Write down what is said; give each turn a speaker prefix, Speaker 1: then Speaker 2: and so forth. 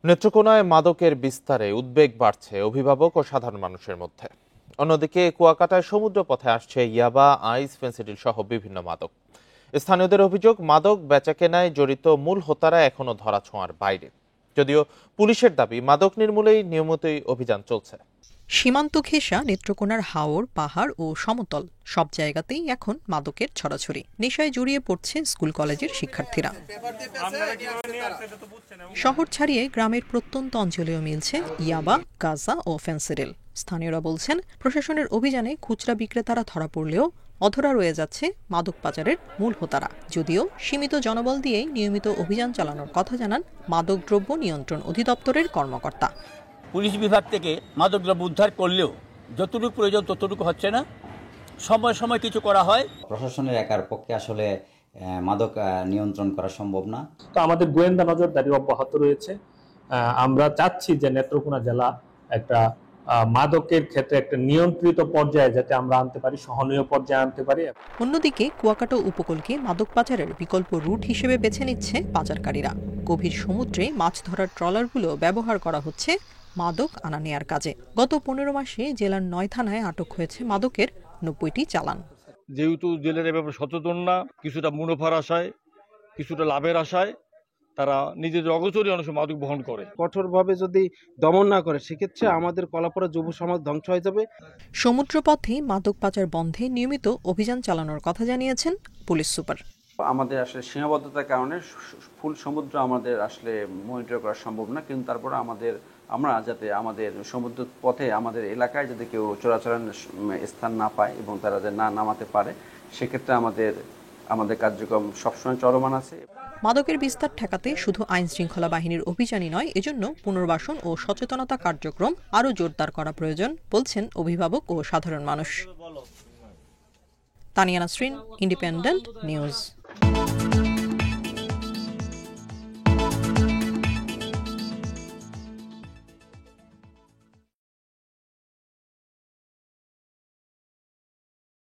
Speaker 1: নেত্রকোনায় মাদকের বিস্তারে উদ্বেগ বাড়ছে অভিভাবক ও সাধারণ মানুষের মধ্যে। অন্যদিকে কুয়াকাটায় সমুদ্র পথে আসছে ইয়াবা, আইস, ফেন্সিডিল সহ বিভিন্ন মাদক। স্থানীয়দের অভিযোগ, মাদক বেচাকেনায় জড়িত মূল হোতারা এখনো ধরাছোঁয়ার বাইরে। যদিও পুলিশের দাবি, মাদক নির্মূলেই নিয়মিতই অভিযান চলছে।
Speaker 2: সীমান্ত ঘেঁষা নেত্রকোনার হাওর, পাহাড় ও সমতল সব জায়গাতেই এখন মাদকের ছড়াছড়ি। নেশায় জড়িয়ে পড়ছে স্কুল কলেজের শিক্ষার্থীরা। শহর ছাড়িয়ে গ্রামের প্রত্যন্ত অঞ্চলেও মিলছে ইয়াবা, গাঁজা ও ফেন্সিডিল। স্থানীয়রা বলছেন, প্রশাসনের অভিযানে খুচরা বিক্রেতারা ধরা পড়লেও অধরা রয়ে যাচ্ছে মাদক পাচারের মূল হোতারা। যদিও সীমিত জনবল দিয়েই নিয়মিত অভিযান চালানোর কথা জানান মাদকদ্রব্য নিয়ন্ত্রণ অধিদপ্তরের কর্মকর্তা।
Speaker 3: পুলিশ বিভাগ থেকে মাদকদ্রব্য উদ্ধার করলেও যতটুকু প্রয়োজন ততটুকু হচ্ছে না। সময় সময় কিছু করা হয়।
Speaker 4: প্রশাসনের একার পক্ষে আসলে মাদক নিয়ন্ত্রণ করা সম্ভব না।
Speaker 5: তো আমাদের গোয়েন্দা নজরদারি অব্যাহত রয়েছে। আমরা চাচ্ছি যে নেত্রকোনা জেলা একটা মাদকের ক্ষেত্রে একটা নিয়ন্ত্রিত পর্যায়ে যাতে আমরা আনতে পারি, সহনীয় পর্যায়ে আনতে পারি।
Speaker 2: অন্যদিকে কুয়াকাটা উপকূলকে মাদক পাচারের বিকল্প রুট হিসেবে বেছে নিচ্ছে পাচারকারীরা। গভীর সমুদ্রে মাছ ধরার ট্রলারগুলো ব্যবহার করা হচ্ছে মাদক আনা নেয়ার কাজে। গত 15 মাসে জেলার 9 থানায় আটক হয়েছে মাদকের 90টি চালান।
Speaker 6: যেহেতু জেলের ব্যাপারে সচেতন না, কিছুটা মুনাফার আশায়, কিছুটা লাভের আশায় তারা নিজেদের অগোচরে অনেক সময় মাদক বহন করে।
Speaker 7: কঠোরভাবে যদি দমন না করে সেক্ষেত্রে আমাদের কলাপাড়া যুব সমাজ ধ্বংস হয়ে যাবে।
Speaker 2: সমুদ্রপথে মাদক পাচার বন্ধে নিয়মিত অভিযান চালানোর কথা জানিয়েছেন পুলিশ সুপার।
Speaker 8: আমাদের আসলে সীমাবদ্ধতার কারণে ফুল সমুদ্র আমাদের আসলে মনিটর করা সম্ভব না, কিন্তু তারপরে আমরা যাতে আমাদের সমুদ্র পথে আমাদের এলাকায় যদি কেউ চোরাচালানের স্থান না পায় এবং তারা যে না নামাতে পারে, সেক্ষেত্রে আমাদের কার্যক্রম সবসময় চলমান আছে।
Speaker 2: মাদকের বিস্তার ঠেকাতে শুধু আইন শৃঙ্খলা বাহিনীর অভিযানই নয়, এজন্য পুনর্বাসন ও সচেতনতা কার্যক্রম আরও জোরদার করা প্রয়োজন বলছেন অভিভাবক ও সাধারণ মানুষ। Tania Nasrin, independent news.